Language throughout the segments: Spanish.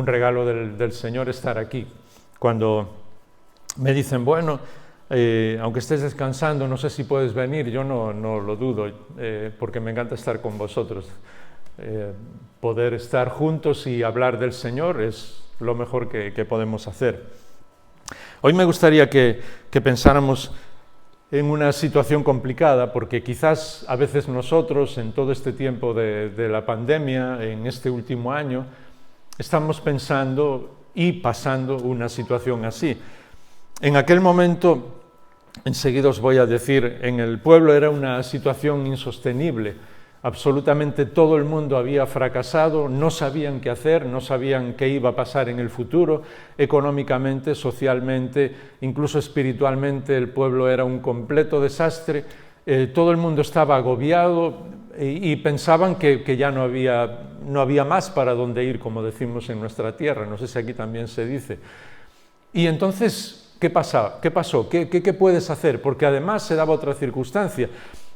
regalo del Señor estar aquí. Cuando me dicen, bueno, aunque estés descansando, no sé si puedes venir, yo no lo dudo, porque me encanta estar con vosotros. Poder estar juntos y hablar del Señor es lo mejor que podemos hacer. Hoy me gustaría que pensáramos en una situación complicada, porque quizás a veces nosotros, en todo este tiempo de la pandemia, en este último año, estamos pensando y pasando una situación así. En aquel momento, enseguida os voy a decir, en el pueblo era una situación insostenible. Absolutamente todo el mundo había fracasado, no sabían qué hacer, no sabían qué iba a pasar en el futuro, económicamente, socialmente, incluso espiritualmente el pueblo era un completo desastre, todo el mundo estaba agobiado y pensaban que ya no había más para dónde ir, como decimos en nuestra tierra, no sé si aquí también se dice. Y entonces, ¿qué pasó? ¿Qué puedes hacer? Porque además se daba otra circunstancia.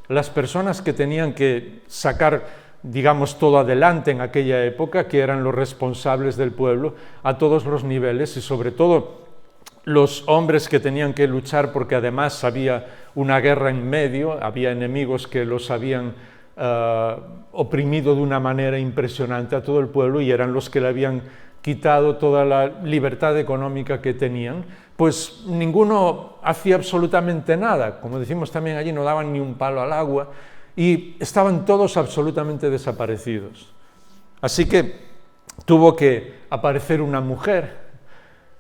Las personas que tenían que sacar, digamos, todo adelante en aquella época, que eran los responsables del pueblo a todos los niveles y sobre todo los hombres que tenían que luchar porque además había una guerra en medio, había enemigos que los habían oprimido de una manera impresionante a todo el pueblo y eran los que le habían quitado toda la libertad económica que tenían, pues ninguno hacía absolutamente nada. Como decimos también allí, no daban ni un palo al agua y estaban todos absolutamente desaparecidos. Así que tuvo que aparecer una mujer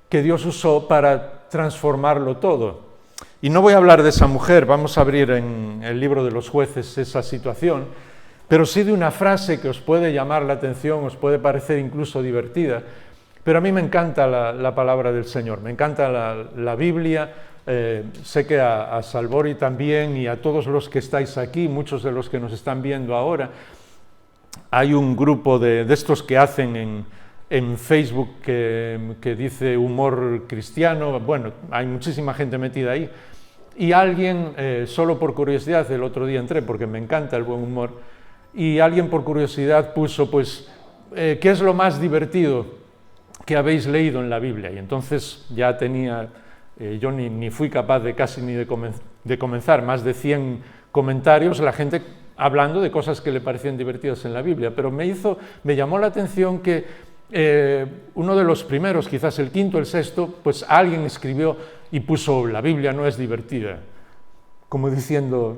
que Dios usó para transformarlo todo. Y no voy a hablar de esa mujer, vamos a abrir en el libro de los jueces esa situación, pero sí de una frase que os puede llamar la atención, os puede parecer incluso divertida, pero a mí me encanta la palabra del Señor, me encanta la Biblia, sé que a Salvori también y a todos los que estáis aquí, muchos de los que nos están viendo ahora, hay un grupo de estos que hacen en Facebook que dice humor cristiano, bueno, hay muchísima gente metida ahí, y alguien, solo por curiosidad, el otro día entré porque me encanta el buen humor, y alguien por curiosidad puso, pues, ¿qué es lo más divertido que habéis leído en la Biblia? Y entonces ya tenía, yo ni fui capaz de casi ni de comenzar, más de 100 comentarios, la gente hablando de cosas que le parecían divertidas en la Biblia, pero me llamó la atención que uno de los primeros, quizás el quinto, el sexto, pues alguien escribió y puso, la Biblia no es divertida, como diciendo,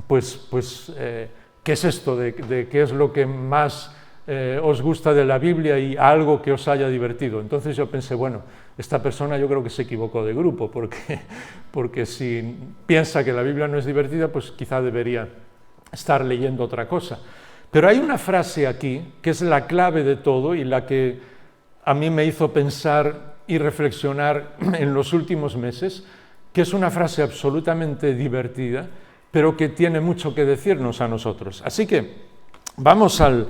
¿qué es esto de qué es lo que más os gusta de la Biblia y algo que os haya divertido? Entonces yo pensé, bueno, esta persona yo creo que se equivocó de grupo, porque si piensa que la Biblia no es divertida, pues quizá debería estar leyendo otra cosa. Pero hay una frase aquí que es la clave de todo y la que a mí me hizo pensar y reflexionar en los últimos meses, que es una frase absolutamente divertida, pero que tiene mucho que decirnos a nosotros. Así que vamos al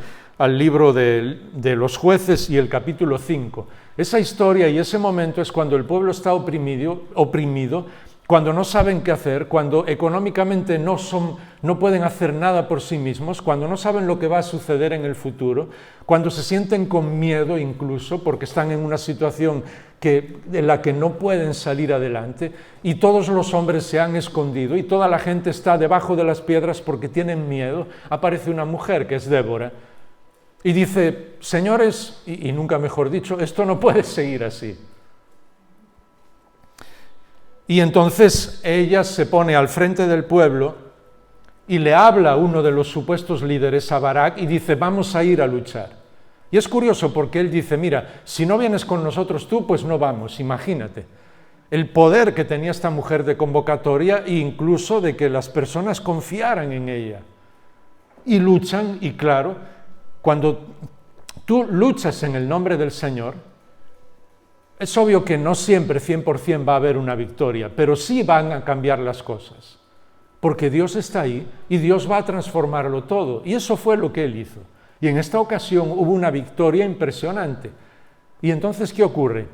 libro de los jueces y el capítulo 5. Esa historia y ese momento es cuando el pueblo está oprimido, cuando no saben qué hacer, cuando económicamente no pueden hacer nada por sí mismos, cuando no saben lo que va a suceder en el futuro, cuando se sienten con miedo incluso porque están en una situación de la que no pueden salir adelante y todos los hombres se han escondido y toda la gente está debajo de las piedras porque tienen miedo, aparece una mujer que es Débora y dice, señores, y nunca mejor dicho, esto no puede seguir así. Y entonces ella se pone al frente del pueblo y le habla a uno de los supuestos líderes, a Barak, y dice, vamos a ir a luchar. Y es curioso porque él dice, mira, si no vienes con nosotros tú, pues no vamos, imagínate. El poder que tenía esta mujer de convocatoria e incluso de que las personas confiaran en ella. Y luchan, y claro, cuando tú luchas en el nombre del Señor, es obvio que no siempre 100% va a haber una victoria, pero sí van a cambiar las cosas, porque Dios está ahí y Dios va a transformarlo todo, y eso fue lo que Él hizo. Y en esta ocasión hubo una victoria impresionante. Y entonces, ¿qué ocurre?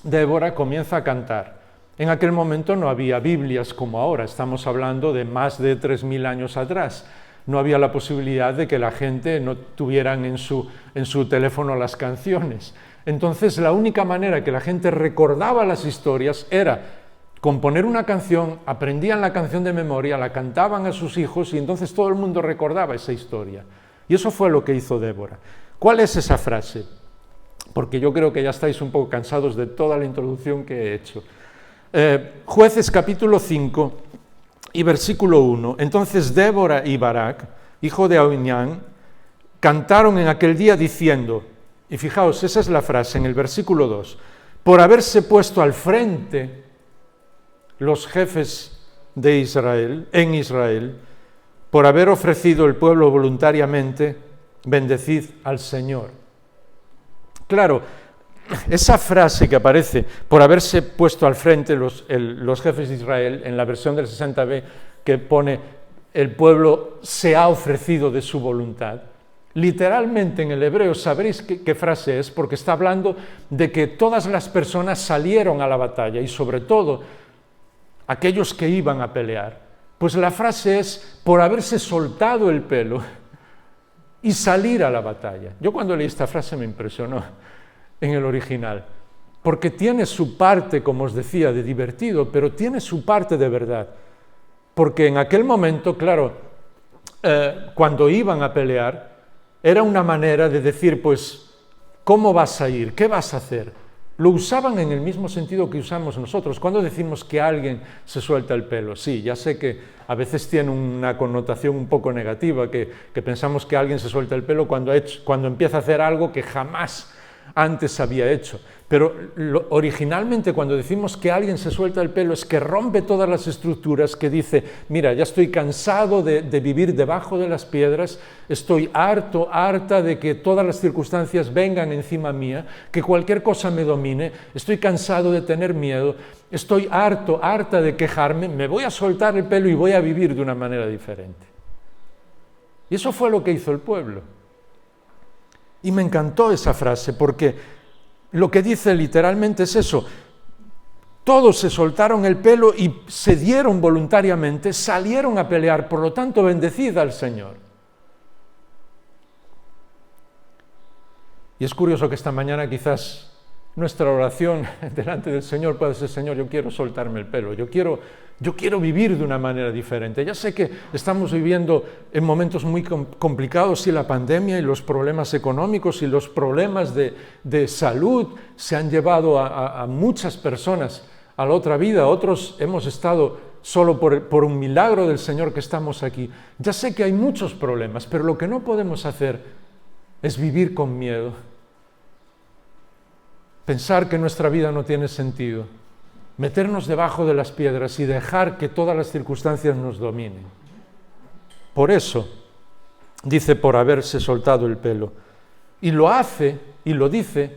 Débora comienza a cantar. En aquel momento no había Biblias como ahora, estamos hablando de más de 3000 años atrás. No había la posibilidad de que la gente no tuvieran en su teléfono las canciones. Entonces la única manera que la gente recordaba las historias era componer una canción, aprendían la canción de memoria, la cantaban a sus hijos y entonces todo el mundo recordaba esa historia. Y eso fue lo que hizo Débora. ¿Cuál es esa frase? Porque yo creo que ya estáis un poco cansados de toda la introducción que he hecho. Jueces capítulo 5 y versículo 1. Entonces Débora y Barak, hijo de Ahiñán, cantaron en aquel día diciendo, y fijaos, esa es la frase en el versículo 2, por haberse puesto al frente los jefes de Israel, en Israel, por haber ofrecido el pueblo voluntariamente, bendecid al Señor. Claro, esa frase que aparece, por haberse puesto al frente los jefes de Israel, en la versión del 60b, que pone, el pueblo se ha ofrecido de su voluntad, literalmente en el hebreo sabréis qué frase es, porque está hablando de que todas las personas salieron a la batalla y sobre todo aquellos que iban a pelear. Pues la frase es por haberse soltado el pelo y salir a la batalla. Yo cuando leí esta frase me impresionó en el original, porque tiene su parte, como os decía, de divertido, pero tiene su parte de verdad. Porque en aquel momento, claro, cuando iban a pelear, era una manera de decir, pues, ¿cómo vas a ir? ¿Qué vas a hacer? Lo usaban en el mismo sentido que usamos nosotros. Cuando decimos que alguien se suelta el pelo, sí, ya sé que a veces tiene una connotación un poco negativa, que pensamos que alguien se suelta el pelo cuando empieza a hacer algo que jamás antes había hecho. Pero originalmente cuando decimos que alguien se suelta el pelo es que rompe todas las estructuras, que dice, mira, ya estoy cansado de vivir debajo de las piedras, estoy harta de que todas las circunstancias vengan encima mía, que cualquier cosa me domine, estoy cansado de tener miedo, estoy harta de quejarme, me voy a soltar el pelo y voy a vivir de una manera diferente. Y eso fue lo que hizo el pueblo. Y me encantó esa frase porque lo que dice literalmente es eso. Todos se soltaron el pelo y se dieron voluntariamente, salieron a pelear, por lo tanto, bendecid al Señor. Y es curioso que esta mañana quizás nuestra oración delante del Señor puede ser, Señor, yo quiero soltarme el pelo, yo quiero vivir de una manera diferente. Ya sé que estamos viviendo en momentos muy complicados y la pandemia y los problemas económicos y los problemas de salud se han llevado a muchas personas a la otra vida. Otros hemos estado solo por un milagro del Señor que estamos aquí. Ya sé que hay muchos problemas, pero lo que no podemos hacer es vivir con miedo. Pensar que nuestra vida no tiene sentido, meternos debajo de las piedras y dejar que todas las circunstancias nos dominen. Por eso, dice, por haberse soltado el pelo. Y lo hace y lo dice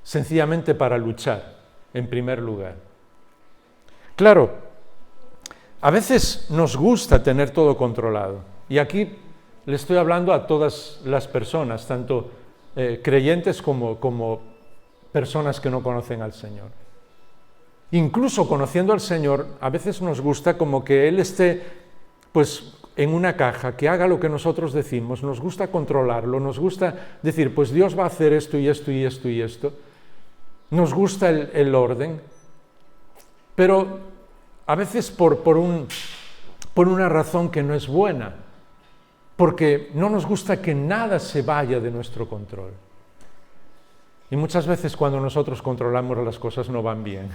sencillamente para luchar, en primer lugar. Claro, a veces nos gusta tener todo controlado. Y aquí le estoy hablando a todas las personas, tanto creyentes como personas que no conocen al Señor. Incluso conociendo al Señor, a veces nos gusta como que Él esté pues en una caja, que haga lo que nosotros decimos, nos gusta controlarlo, nos gusta decir, pues Dios va a hacer esto y esto y esto y esto. Nos gusta el orden, pero a veces por una razón que no es buena, porque no nos gusta que nada se vaya de nuestro control. Y muchas veces cuando nosotros controlamos las cosas no van bien.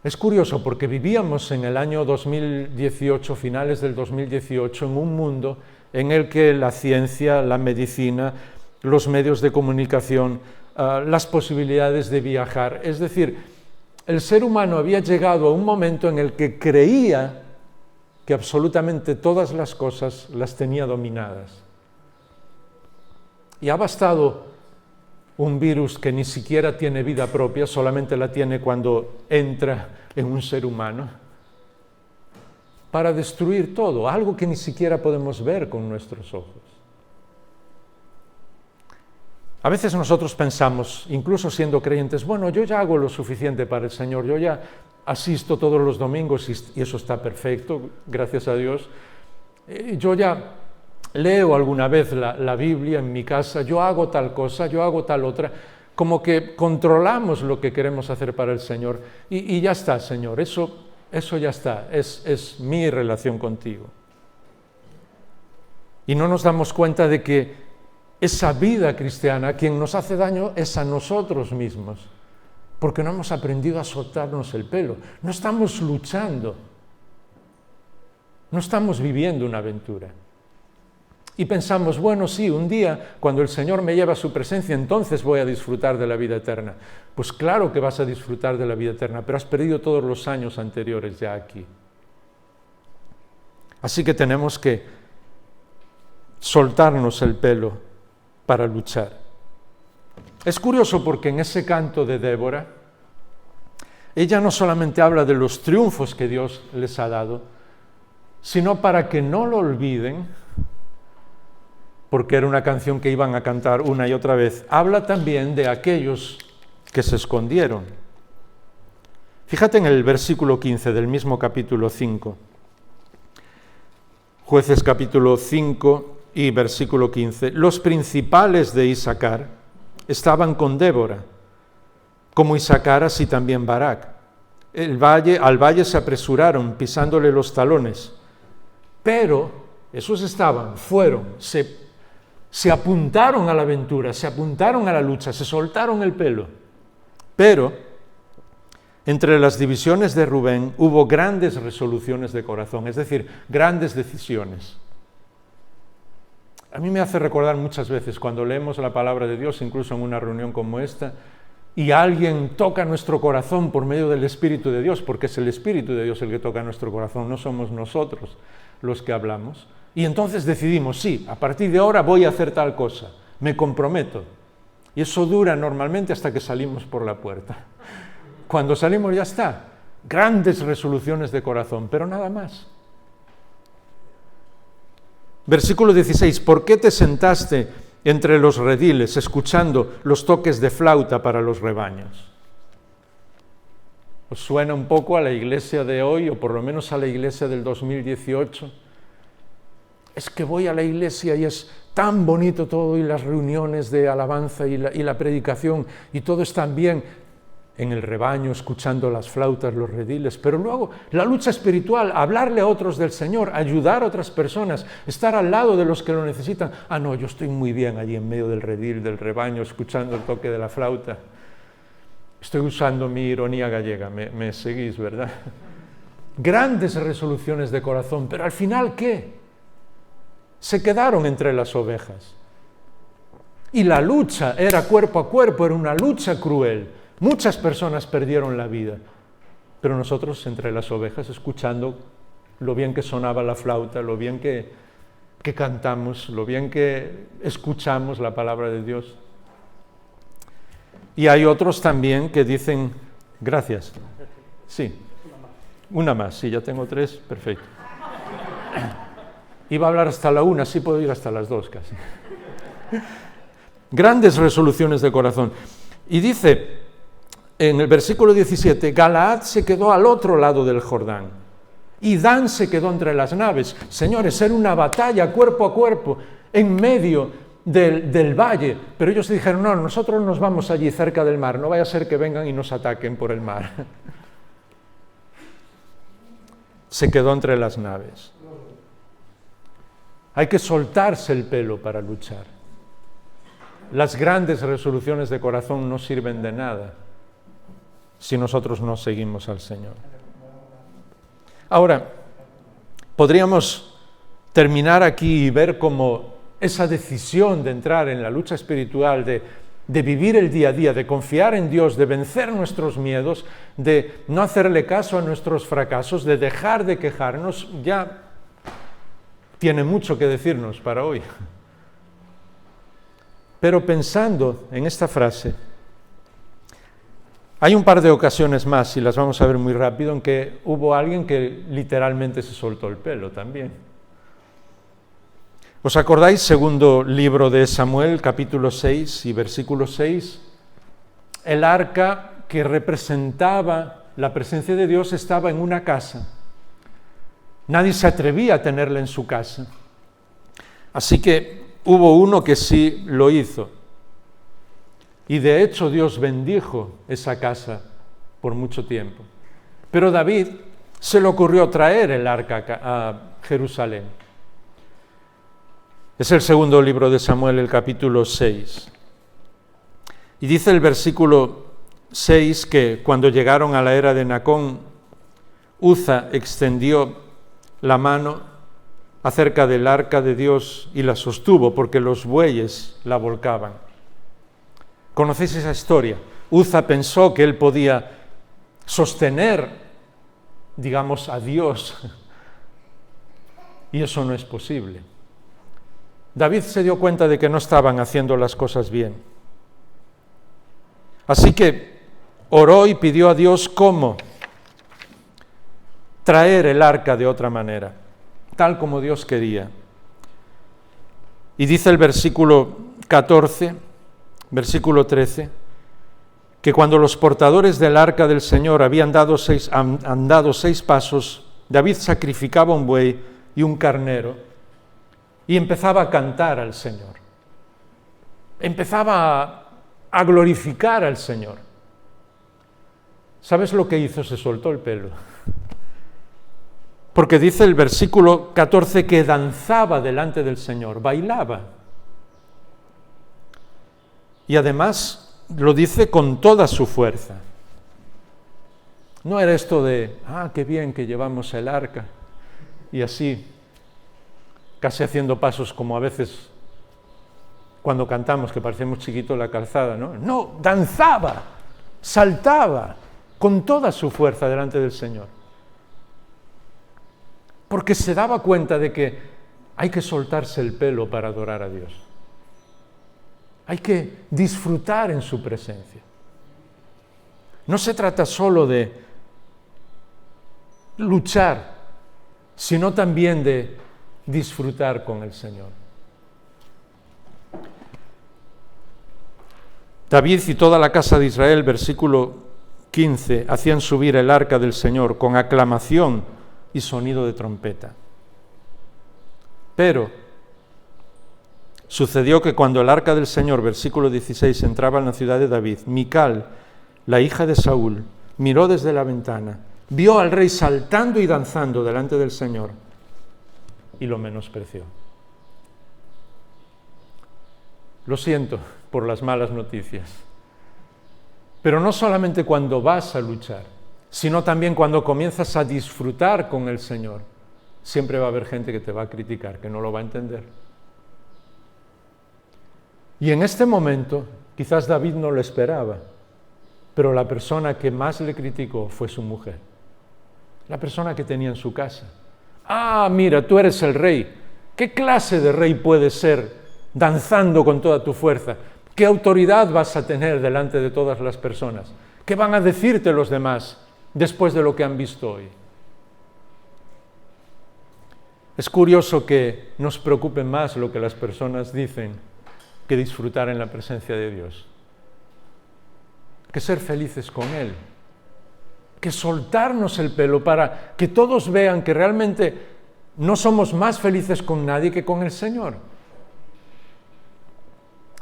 Es curioso porque vivíamos en el año 2018, finales del 2018, en un mundo en el que la ciencia, la medicina, los medios de comunicación, las posibilidades de viajar, es decir, el ser humano había llegado a un momento en el que creía que absolutamente todas las cosas las tenía dominadas. Y ha bastado un virus que ni siquiera tiene vida propia, solamente la tiene cuando entra en un ser humano, para destruir todo, algo que ni siquiera podemos ver con nuestros ojos. A veces nosotros pensamos, incluso siendo creyentes, bueno, yo ya hago lo suficiente para el Señor, yo ya asisto todos los domingos y eso está perfecto, gracias a Dios. Yo ya leo alguna vez la Biblia en mi casa, yo hago tal cosa, yo hago tal otra, como que controlamos lo que queremos hacer para el Señor. Y ya está, Señor, eso ya está, es mi relación contigo. Y no nos damos cuenta de que esa vida cristiana, quien nos hace daño es a nosotros mismos, porque no hemos aprendido a soltarnos el pelo, no estamos luchando, no estamos viviendo una aventura. Y pensamos, bueno, sí, un día, cuando el Señor me lleva a su presencia, entonces voy a disfrutar de la vida eterna. Pues claro que vas a disfrutar de la vida eterna, pero has perdido todos los años anteriores ya aquí. Así que tenemos que soltarnos el pelo para luchar. Es curioso porque en ese canto de Débora, ella no solamente habla de los triunfos que Dios les ha dado, sino para que no lo olviden, porque era una canción que iban a cantar una y otra vez, habla también de aquellos que se escondieron. Fíjate en el versículo 15 del mismo capítulo 5. Jueces capítulo 5 y versículo 15. Los principales de Isaacar estaban con Débora, como Isaacar así también Barak. Al valle se apresuraron, pisándole los talones. Pero esos fueron, se apuntaron a la aventura, se apuntaron a la lucha, se soltaron el pelo. Pero entre las divisiones de Rubén hubo grandes resoluciones de corazón, es decir, grandes decisiones. A mí me hace recordar muchas veces cuando leemos la palabra de Dios, incluso en una reunión como esta, y alguien toca nuestro corazón por medio del Espíritu de Dios, porque es el Espíritu de Dios el que toca nuestro corazón, no somos nosotros los que hablamos. Y entonces decidimos, sí, a partir de ahora voy a hacer tal cosa, me comprometo. Y eso dura normalmente hasta que salimos por la puerta. Cuando salimos ya está, grandes resoluciones de corazón, pero nada más. Versículo 16, ¿por qué te sentaste entre los rediles escuchando los toques de flauta para los rebaños? ¿Os suena un poco a la iglesia de hoy, o por lo menos a la iglesia del 2018? Es que voy a la iglesia y es tan bonito todo, y las reuniones de alabanza y la predicación, y todo es tan bien en el rebaño, escuchando las flautas, los rediles, pero luego la lucha espiritual, hablarle a otros del Señor, ayudar a otras personas, estar al lado de los que lo necesitan. Ah, no, yo estoy muy bien allí en medio del redil, del rebaño, escuchando el toque de la flauta. Estoy usando mi ironía gallega, me seguís, ¿verdad? Grandes resoluciones de corazón, pero al final, ¿qué? Se quedaron entre las ovejas. Y la lucha era cuerpo a cuerpo, era una lucha cruel. Muchas personas perdieron la vida, pero nosotros entre las ovejas, escuchando lo bien que sonaba la flauta, lo bien que cantamos, lo bien que escuchamos la palabra de Dios. Y hay otros también que dicen, gracias. Sí, una más, sí, ya tengo 3, perfecto. Iba a hablar hasta la 1, sí puedo ir hasta las 2 casi. Grandes resoluciones de corazón. Y dice en el versículo 17, Galaad se quedó al otro lado del Jordán y Dan se quedó entre las naves. Señores, era una batalla cuerpo a cuerpo en medio del valle, pero ellos dijeron, no, nosotros nos vamos allí cerca del mar, no vaya a ser que vengan y nos ataquen por el mar. Se quedó entre las naves. Hay que soltarse el pelo para luchar. Las grandes resoluciones de corazón no sirven de nada si nosotros no seguimos al Señor. Ahora, podríamos terminar aquí y ver cómo esa decisión de entrar en la lucha espiritual, de vivir el día a día, de confiar en Dios, de vencer nuestros miedos, de no hacerle caso a nuestros fracasos, de dejar de quejarnos, ya tiene mucho que decirnos para hoy. Pero pensando en esta frase, hay un par de ocasiones más, y las vamos a ver muy rápido, en que hubo alguien que literalmente se soltó el pelo también. ¿Os acordáis? Segundo libro de Samuel, capítulo 6 y versículo 6. El arca que representaba la presencia de Dios estaba en una casa. Nadie se atrevía a tenerla en su casa. Así que hubo uno que sí lo hizo. Y de hecho Dios bendijo esa casa por mucho tiempo. Pero David se le ocurrió traer el arca a Jerusalén. Es el segundo libro de Samuel, el capítulo 6. Y dice el versículo 6 que cuando llegaron a la era de Nacón, Uza extendió la mano acerca del arca de Dios y la sostuvo porque los bueyes la volcaban. ¿Conocéis esa historia? Uza pensó que él podía sostener, digamos, a Dios, y eso no es posible. David se dio cuenta de que no estaban haciendo las cosas bien. Así que oró y pidió a Dios cómo traer el arca de otra manera, tal como Dios quería. Y dice el versículo 14, versículo 13, que cuando los portadores del arca del Señor habían andado 6 pasos, David sacrificaba un buey y un carnero y empezaba a cantar al Señor. Empezaba a glorificar al Señor. ¿Sabes lo que hizo? Se soltó el pelo. Porque dice el versículo 14 que danzaba delante del Señor, bailaba. Y además lo dice con toda su fuerza. No era esto de, qué bien que llevamos el arca, y así, casi haciendo pasos como a veces cuando cantamos, que parecemos chiquitos en la calzada, ¿no? No, danzaba, saltaba con toda su fuerza delante del Señor. Porque se daba cuenta de que hay que soltarse el pelo para adorar a Dios. Hay que disfrutar en su presencia. No se trata solo de luchar, sino también de disfrutar con el Señor. David y toda la casa de Israel, versículo 15, hacían subir el arca del Señor con aclamación y sonido de trompeta. Pero sucedió que cuando el arca del Señor, versículo 16, entraba en la ciudad de David, Mical, la hija de Saúl, miró desde la ventana, vio al rey saltando y danzando delante del Señor y lo menospreció. Lo siento por las malas noticias, pero no solamente cuando vas a luchar, sino también cuando comienzas a disfrutar con el Señor, siempre va a haber gente que te va a criticar, que no lo va a entender. Y en este momento, quizás David no lo esperaba, pero la persona que más le criticó fue su mujer, la persona que tenía en su casa. Mira, tú eres el rey. ¿Qué clase de rey puedes ser danzando con toda tu fuerza? ¿Qué autoridad vas a tener delante de todas las personas? ¿Qué van a decirte los demás después de lo que han visto hoy? Es curioso que nos preocupe más lo que las personas dicen que disfrutar en la presencia de Dios, que ser felices con Él, que soltarnos el pelo para que todos vean que realmente no somos más felices con nadie que con el Señor.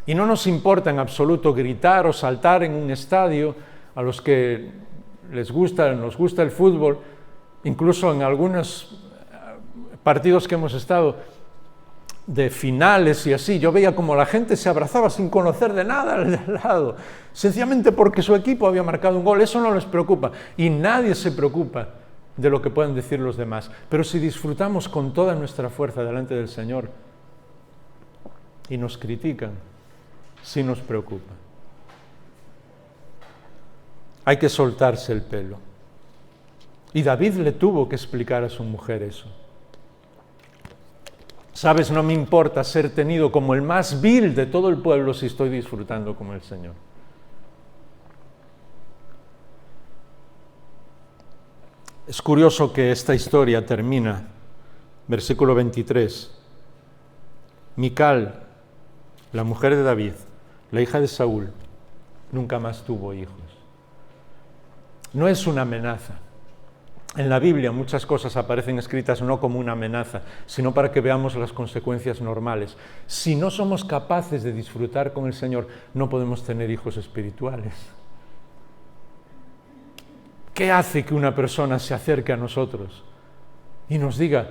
Y no nos importa en absoluto gritar o saltar en un estadio a los que nos gusta el fútbol, incluso en algunos partidos que hemos estado de finales y así, yo veía como la gente se abrazaba sin conocer de nada al de lado, sencillamente porque su equipo había marcado un gol. Eso no les preocupa y nadie se preocupa de lo que puedan decir los demás. Pero si disfrutamos con toda nuestra fuerza delante del Señor y nos critican, sí nos preocupa. Hay que soltarse el pelo. Y David le tuvo que explicar a su mujer eso. Sabes, no me importa ser tenido como el más vil de todo el pueblo si estoy disfrutando con el Señor. Es curioso que esta historia termina, versículo 23. Mical, la mujer de David, la hija de Saúl, nunca más tuvo hijos. No es una amenaza, En la Biblia muchas cosas aparecen escritas no como una amenaza, sino para que veamos las consecuencias normales. Si no somos capaces de disfrutar con el Señor, no podemos tener hijos espirituales. ¿Qué hace que una persona se acerque a nosotros y nos diga,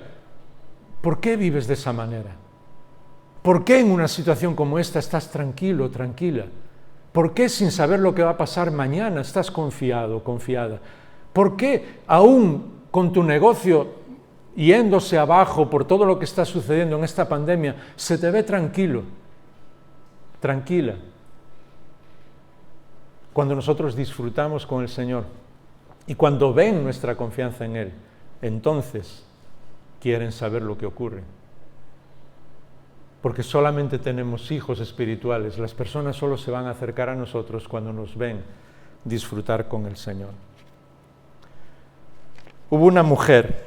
¿por qué vives de esa manera? ¿Por qué en una situación como esta estás tranquilo, tranquila? ¿Por qué sin saber lo que va a pasar mañana estás confiado, confiada? ¿Por qué aún con tu negocio yéndose abajo por todo lo que está sucediendo en esta pandemia se te ve tranquilo, tranquila? Cuando nosotros disfrutamos con el Señor y cuando ven nuestra confianza en Él, entonces quieren saber lo que ocurre. Porque solamente tenemos hijos espirituales. Las personas solo se van a acercar a nosotros cuando nos ven disfrutar con el Señor. Hubo una mujer,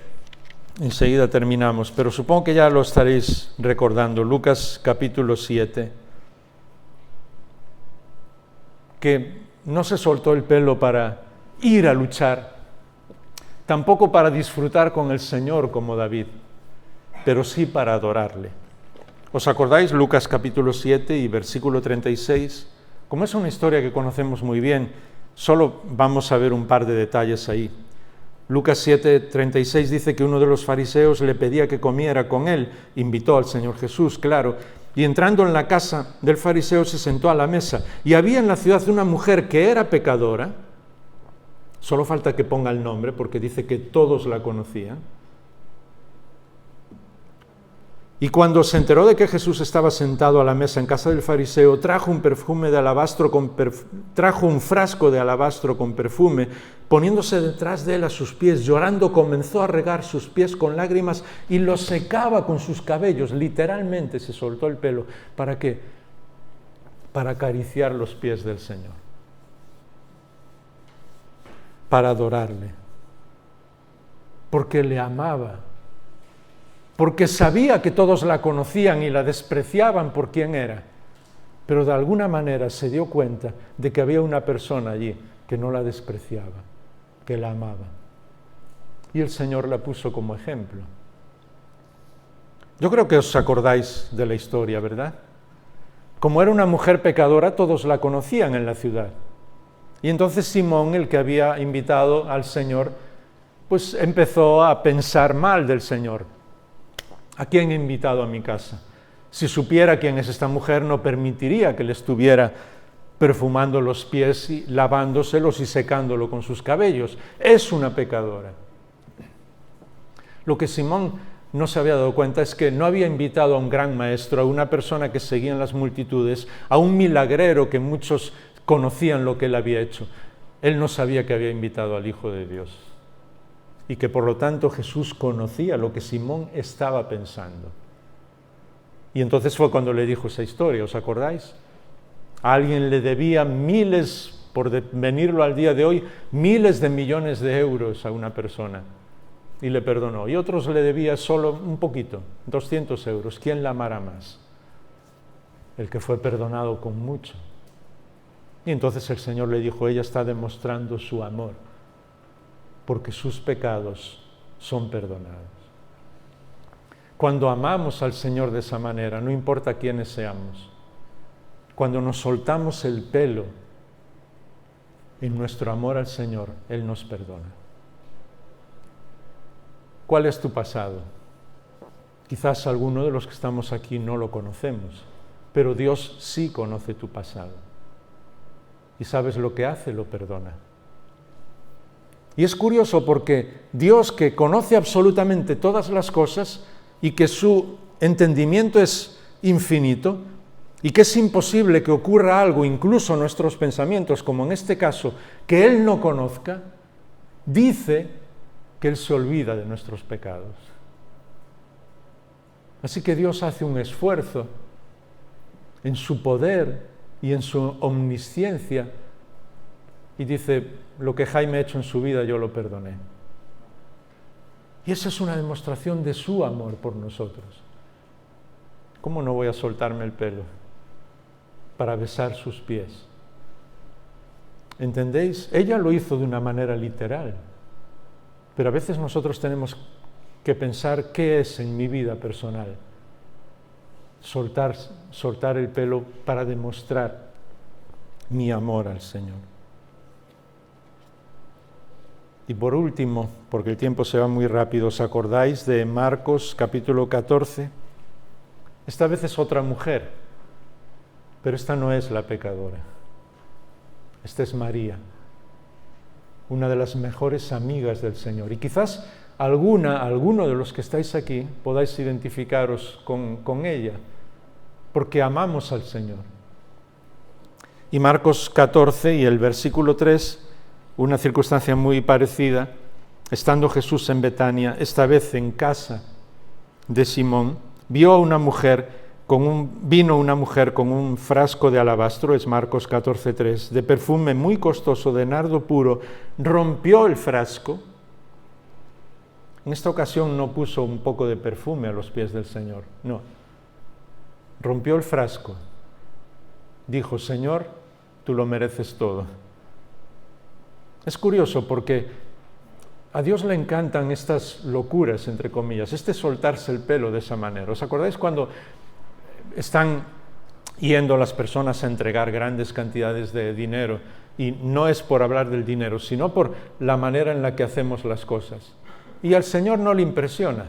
enseguida terminamos, pero supongo que ya lo estaréis recordando, Lucas capítulo 7, que no se soltó el pelo para ir a luchar, tampoco para disfrutar con el Señor como David, pero sí para adorarle. ¿Os acordáis? Lucas capítulo 7 y versículo 36. Como es una historia que conocemos muy bien, solo vamos a ver un par de detalles ahí. Lucas 7, 36 dice que uno de los fariseos le pedía que comiera con él, invitó al Señor Jesús, claro, y entrando en la casa del fariseo se sentó a la mesa. Y había en la ciudad una mujer que era pecadora, solo falta que ponga el nombre porque dice que todos la conocían. Y cuando se enteró de que Jesús estaba sentado a la mesa en casa del fariseo, trajo un frasco de alabastro con perfume, poniéndose detrás de él a sus pies, llorando, comenzó a regar sus pies con lágrimas y los secaba con sus cabellos. Literalmente se soltó el pelo. ¿Para qué? Para acariciar los pies del Señor, para adorarle, porque le amaba, porque sabía que todos la conocían y la despreciaban por quién era, pero de alguna manera se dio cuenta de que había una persona allí que no la despreciaba, que la amaba. Y el Señor la puso como ejemplo. Yo creo que os acordáis de la historia, ¿verdad? Como era una mujer pecadora, todos la conocían en la ciudad. Y entonces Simón, el que había invitado al Señor, pues empezó a pensar mal del Señor. ¿A quién he invitado a mi casa? Si supiera quién es esta mujer, no permitiría que le estuviera perfumando los pies, y lavándoselos y secándolo con sus cabellos. Es una pecadora. Lo que Simón no se había dado cuenta es que no había invitado a un gran maestro, a una persona que seguía en las multitudes, a un milagrero que muchos conocían lo que él había hecho. Él no sabía que había invitado al Hijo de Dios. Y que por lo tanto Jesús conocía lo que Simón estaba pensando. Y entonces fue cuando le dijo esa historia, ¿os acordáis? A alguien le debía miles, por venirlo al día de hoy, miles de millones de euros a una persona. Y le perdonó. Y otros le debía solo un poquito, 200 euros. ¿Quién la amará más? El que fue perdonado con mucho. Y entonces el Señor le dijo, ella está demostrando su amor, porque sus pecados son perdonados. Cuando amamos al Señor de esa manera, no importa quiénes seamos, cuando nos soltamos el pelo en nuestro amor al Señor, Él nos perdona. ¿Cuál es tu pasado? Quizás alguno de los que estamos aquí no lo conocemos, pero Dios sí conoce tu pasado. ¿Y sabes lo que hace? Lo perdona. Y es curioso porque Dios, que conoce absolutamente todas las cosas y que su entendimiento es infinito y que es imposible que ocurra algo, incluso nuestros pensamientos, como en este caso, que Él no conozca, dice que Él se olvida de nuestros pecados. Así que Dios hace un esfuerzo en su poder y en su omnisciencia y dice, lo que Jaime ha hecho en su vida yo lo perdoné. Y esa es una demostración de su amor por nosotros. ¿Cómo no voy a soltarme el pelo para besar sus pies? ¿Entendéis? Ella lo hizo de una manera literal. Pero a veces nosotros tenemos que pensar qué es en mi vida personal. Soltar el pelo para demostrar mi amor al Señor. Y por último, porque el tiempo se va muy rápido, ¿os acordáis de Marcos capítulo 14? Esta vez es otra mujer, pero esta no es la pecadora. Esta es María, una de las mejores amigas del Señor. Y quizás alguno de los que estáis aquí podáis identificaros con ella, porque amamos al Señor. Y Marcos 14 y el versículo 3, una circunstancia muy parecida, estando Jesús en Betania, esta vez en casa de Simón, vino una mujer con un frasco de alabastro, es Marcos 14:3, de perfume muy costoso, de nardo puro, rompió el frasco. En esta ocasión no puso un poco de perfume a los pies del Señor, no. Rompió el frasco. Dijo: Señor, tú lo mereces todo. Es curioso porque a Dios le encantan estas locuras, entre comillas, soltarse el pelo de esa manera. ¿Os acordáis cuando están yendo las personas a entregar grandes cantidades de dinero? Y no es por hablar del dinero, sino por la manera en la que hacemos las cosas. Y al Señor no le impresiona.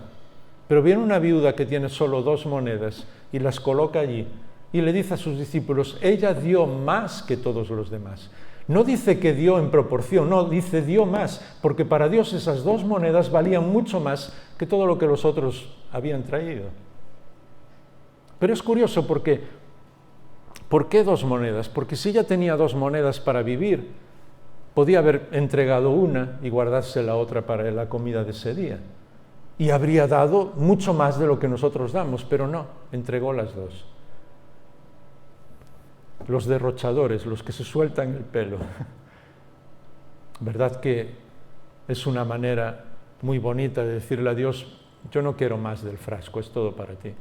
Pero viene una viuda que tiene solo 2 monedas y las coloca allí y le dice a sus discípulos: ella dio más que todos los demás. No dice que dio en proporción, no, dice dio más, porque para Dios esas 2 monedas valían mucho más que todo lo que los otros habían traído. Pero es curioso porque, ¿por qué 2 monedas? Porque si ella tenía 2 monedas para vivir, podía haber entregado una y guardarse la otra para la comida de ese día. Y habría dado mucho más de lo que nosotros damos, pero no, entregó las 2. Los derrochadores, los que se sueltan el pelo. ¿Verdad que es una manera muy bonita de decirle a Dios: yo no quiero más del frasco, es todo para ti?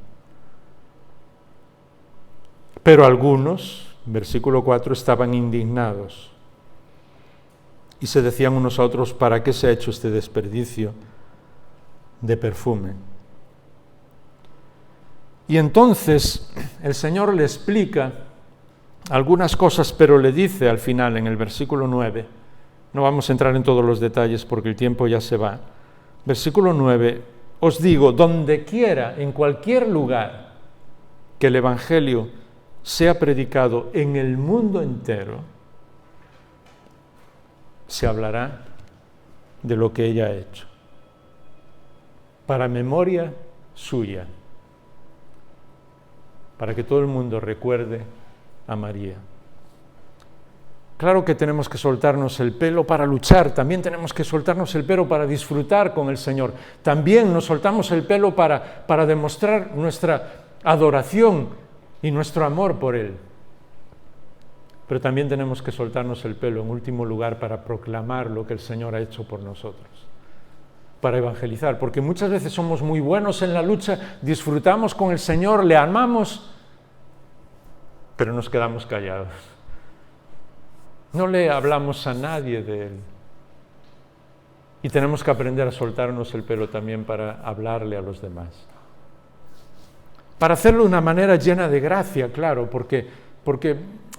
Pero algunos, versículo 4, estaban indignados y se decían unos a otros: ¿para qué se ha hecho este desperdicio de perfume? Y entonces el Señor le explica algunas cosas, pero le dice al final, en el versículo 9, no vamos a entrar en todos los detalles porque el tiempo ya se va. Versículo 9, os digo, donde quiera, en cualquier lugar, que el Evangelio sea predicado en el mundo entero, se hablará de lo que ella ha hecho, para memoria suya, para que todo el mundo recuerde a María. Claro que tenemos que soltarnos el pelo para luchar, también tenemos que soltarnos el pelo para disfrutar con el Señor, también nos soltamos el pelo para demostrar nuestra adoración y nuestro amor por Él. Pero también tenemos que soltarnos el pelo, en último lugar, para proclamar lo que el Señor ha hecho por nosotros, para evangelizar, porque muchas veces somos muy buenos en la lucha, disfrutamos con el Señor, le amamos, pero nos quedamos callados. No le hablamos a nadie de Él. Y tenemos que aprender a soltarnos el pelo también para hablarle a los demás. Para hacerlo de una manera llena de gracia, claro, porque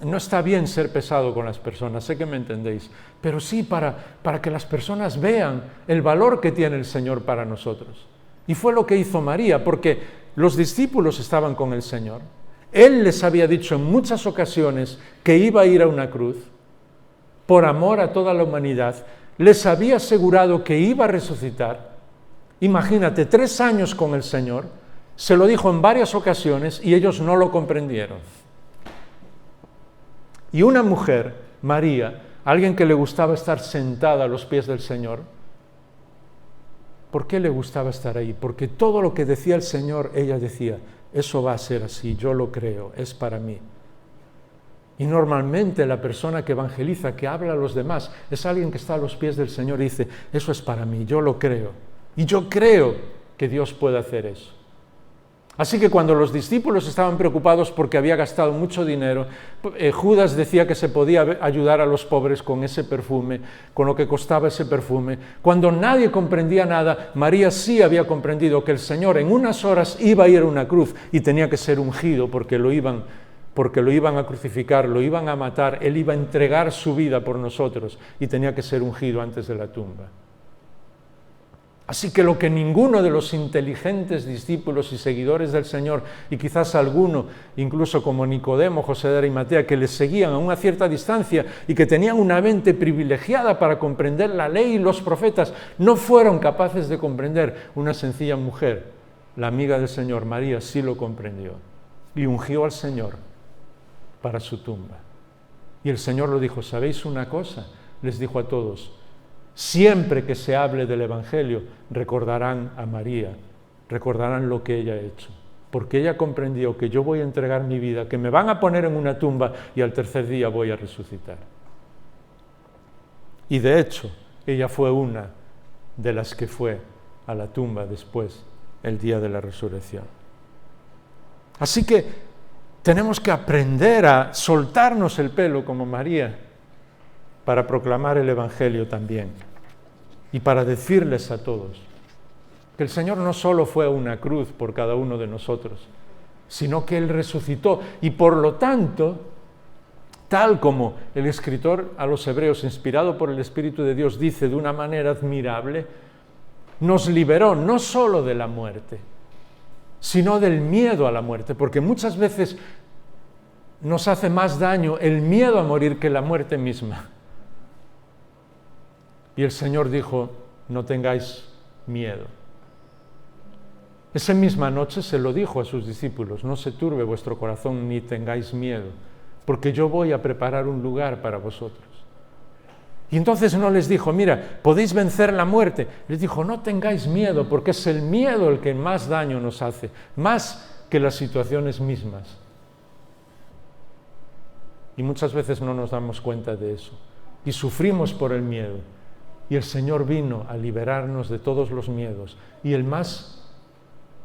no está bien ser pesado con las personas, sé que me entendéis, pero sí para que las personas vean el valor que tiene el Señor para nosotros. Y fue lo que hizo María, porque los discípulos estaban con el Señor. Él les había dicho en muchas ocasiones que iba a ir a una cruz por amor a toda la humanidad. Les había asegurado que iba a resucitar. Imagínate, 3 años con el Señor, se lo dijo en varias ocasiones y ellos no lo comprendieron. Y una mujer, María, alguien que le gustaba estar sentada a los pies del Señor, ¿por qué le gustaba estar ahí? Porque todo lo que decía el Señor, ella decía: eso va a ser así, yo lo creo, es para mí. Y normalmente la persona que evangeliza, que habla a los demás, es alguien que está a los pies del Señor y dice: eso es para mí, yo lo creo. Y yo creo que Dios puede hacer eso. Así que cuando los discípulos estaban preocupados porque había gastado mucho dinero, Judas decía que se podía ayudar a los pobres con ese perfume, con lo que costaba ese perfume. Cuando nadie comprendía nada, María sí había comprendido que el Señor en unas horas iba a ir a una cruz y tenía que ser ungido porque lo iban a crucificar, lo iban a matar, Él iba a entregar su vida por nosotros y tenía que ser ungido antes de la tumba. Así que lo que ninguno de los inteligentes discípulos y seguidores del Señor, y quizás alguno, incluso como Nicodemo, José de Arimatea, que les seguían a una cierta distancia y que tenían una mente privilegiada para comprender la ley y los profetas, no fueron capaces de comprender, una sencilla mujer, la amiga del Señor, María, sí lo comprendió y ungió al Señor para su tumba. Y el Señor lo dijo, ¿sabéis una cosa? Les dijo a todos, siempre que se hable del Evangelio, recordarán a María, recordarán lo que ella ha hecho, porque ella comprendió que yo voy a entregar mi vida, que me van a poner en una tumba y al tercer día voy a resucitar. Y de hecho, ella fue una de las que fue a la tumba después, el día de la resurrección. Así que tenemos que aprender a soltarnos el pelo como María para proclamar el Evangelio también y para decirles a todos que el Señor no solo fue a una cruz por cada uno de nosotros, sino que Él resucitó y por lo tanto, tal como el escritor a los Hebreos, inspirado por el Espíritu de Dios, dice de una manera admirable, nos liberó no solo de la muerte, sino del miedo a la muerte, porque muchas veces nos hace más daño el miedo a morir que la muerte misma. Y el Señor dijo, no tengáis miedo. Esa misma noche se lo dijo a sus discípulos, no se turbe vuestro corazón ni tengáis miedo, porque yo voy a preparar un lugar para vosotros. Y entonces no les dijo, mira, podéis vencer la muerte. Les dijo, no tengáis miedo, porque es el miedo el que más daño nos hace, más que las situaciones mismas. Y muchas veces no nos damos cuenta de eso. Y sufrimos por el miedo. Y el Señor vino a liberarnos de todos los miedos. Y el más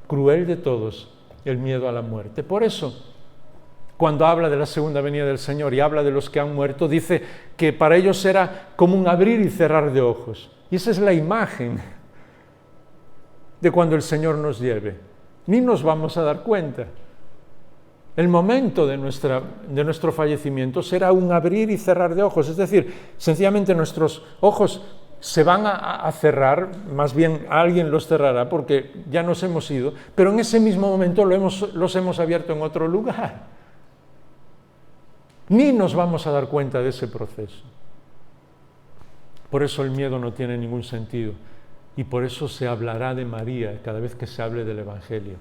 cruel de todos, el miedo a la muerte. Por eso, cuando habla de la segunda venida del Señor y habla de los que han muerto, dice que para ellos era como un abrir y cerrar de ojos. Y esa es la imagen de cuando el Señor nos lleve. Ni nos vamos a dar cuenta. El momento de nuestro fallecimiento será un abrir y cerrar de ojos. Es decir, sencillamente nuestros ojos se van a cerrar, más bien alguien los cerrará porque ya nos hemos ido, pero en ese mismo momento los hemos abierto en otro lugar. Ni nos vamos a dar cuenta de ese proceso. Por eso el miedo no tiene ningún sentido y por eso se hablará de María cada vez que se hable del Evangelio,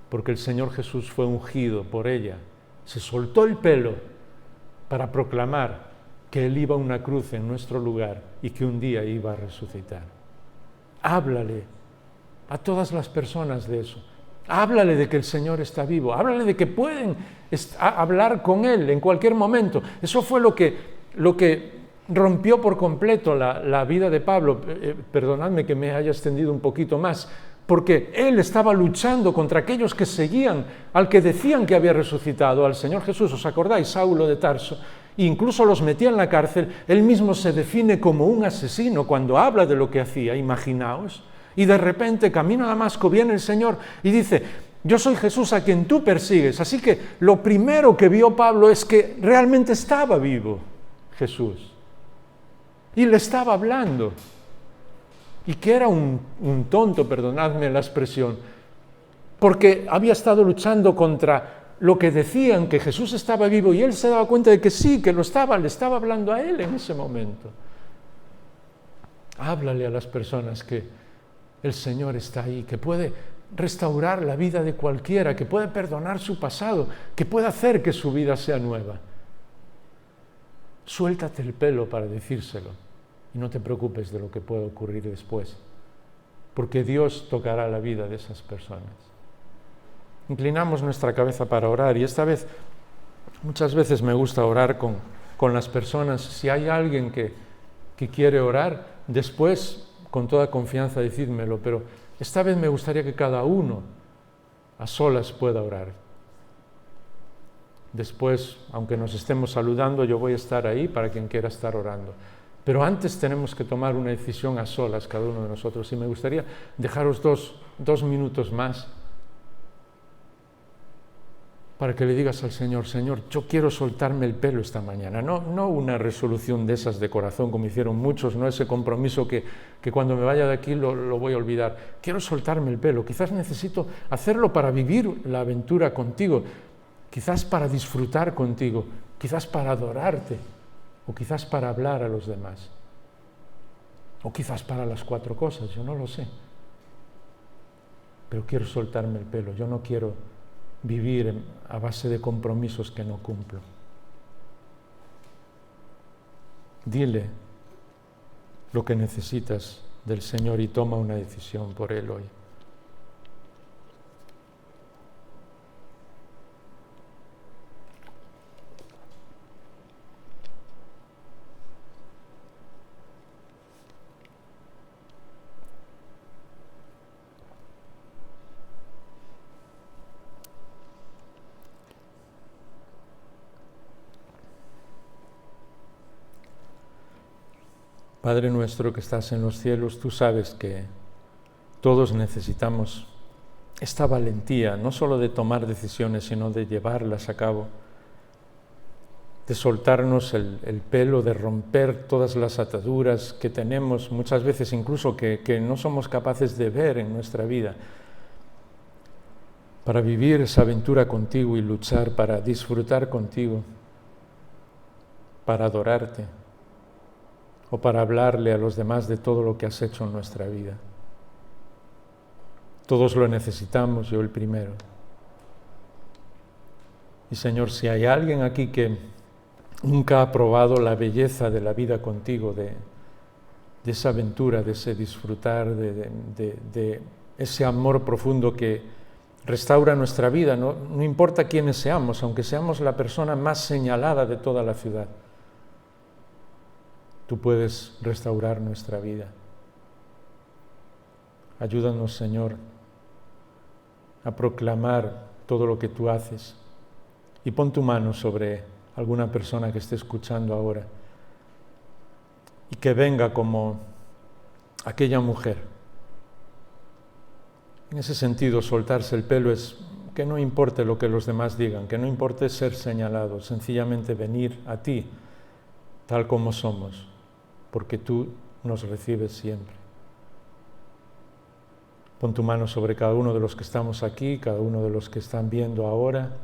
porque el Señor Jesús fue ungido por ella, se soltó el pelo para proclamar que Él iba a una cruz en nuestro lugar y que un día iba a resucitar. Háblale a todas las personas de eso. Háblale de que el Señor está vivo. Háblale de que pueden hablar con Él en cualquier momento. Eso fue lo que rompió por completo la vida de Pablo. Perdonadme que me haya extendido un poquito más, porque él estaba luchando contra aquellos que seguían al que decían que había resucitado, al Señor Jesús. ¿Os acordáis? Saulo de Tarso. E incluso los metía en la cárcel. Él mismo se define como un asesino cuando habla de lo que hacía, imaginaos. Y de repente, camino a Damasco, viene el Señor y dice, yo soy Jesús a quien tú persigues. Así que lo primero que vio Pablo es que realmente estaba vivo Jesús. Y le estaba hablando. Y que era un tonto, perdonadme la expresión, porque había estado luchando contra lo que decían, que Jesús estaba vivo, y él se daba cuenta de que sí, que le estaba hablando a él en ese momento. Háblale a las personas que el Señor está ahí, que puede restaurar la vida de cualquiera, que puede perdonar su pasado, que puede hacer que su vida sea nueva. Suéltate el pelo para decírselo y no te preocupes de lo que pueda ocurrir después, porque Dios tocará la vida de esas personas. Inclinamos nuestra cabeza para orar y esta vez, muchas veces me gusta orar con las personas. Si hay alguien que quiere orar, después con toda confianza decídmelo, pero esta vez me gustaría que cada uno a solas pueda orar. Después, aunque nos estemos saludando, yo voy a estar ahí para quien quiera estar orando. Pero antes tenemos que tomar una decisión a solas, cada uno de nosotros. Y me gustaría dejaros dos minutos más para que le digas al Señor: Señor, yo quiero soltarme el pelo esta mañana. No una resolución de esas de corazón, como hicieron muchos, no ese compromiso que cuando me vaya de aquí lo voy a olvidar. Quiero soltarme el pelo. Quizás necesito hacerlo para vivir la aventura contigo, quizás para disfrutar contigo, quizás para adorarte, o quizás para hablar a los demás, o quizás para las 4 cosas, yo no lo sé. Pero quiero soltarme el pelo, yo no quiero vivir a base de compromisos que no cumplo. Dile lo que necesitas del Señor y toma una decisión por Él hoy. Padre nuestro que estás en los cielos, tú sabes que todos necesitamos esta valentía, no solo de tomar decisiones, sino de llevarlas a cabo, de soltarnos el pelo, de romper todas las ataduras que tenemos, muchas veces incluso que no somos capaces de ver en nuestra vida, para vivir esa aventura contigo y luchar para disfrutar contigo, para adorarte, o para hablarle a los demás de todo lo que has hecho en nuestra vida. Todos lo necesitamos, yo el primero. Y Señor, si hay alguien aquí que nunca ha probado la belleza de la vida contigo, de esa aventura, de ese disfrutar, de ese amor profundo que restaura nuestra vida, no importa quiénes seamos, aunque seamos la persona más señalada de toda la ciudad, tú puedes restaurar nuestra vida. Ayúdanos, Señor, a proclamar todo lo que tú haces. Y pon tu mano sobre alguna persona que esté escuchando ahora y que venga como aquella mujer. En ese sentido, soltarse el pelo es que no importe lo que los demás digan, que no importe ser señalado, sencillamente venir a ti tal como somos, porque tú nos recibes siempre. Pon tu mano sobre cada uno de los que estamos aquí, cada uno de los que están viendo ahora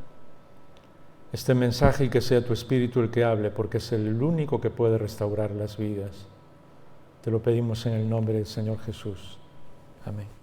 este mensaje, y que sea tu Espíritu el que hable, porque es el único que puede restaurar las vidas. Te lo pedimos en el nombre del Señor Jesús. Amén.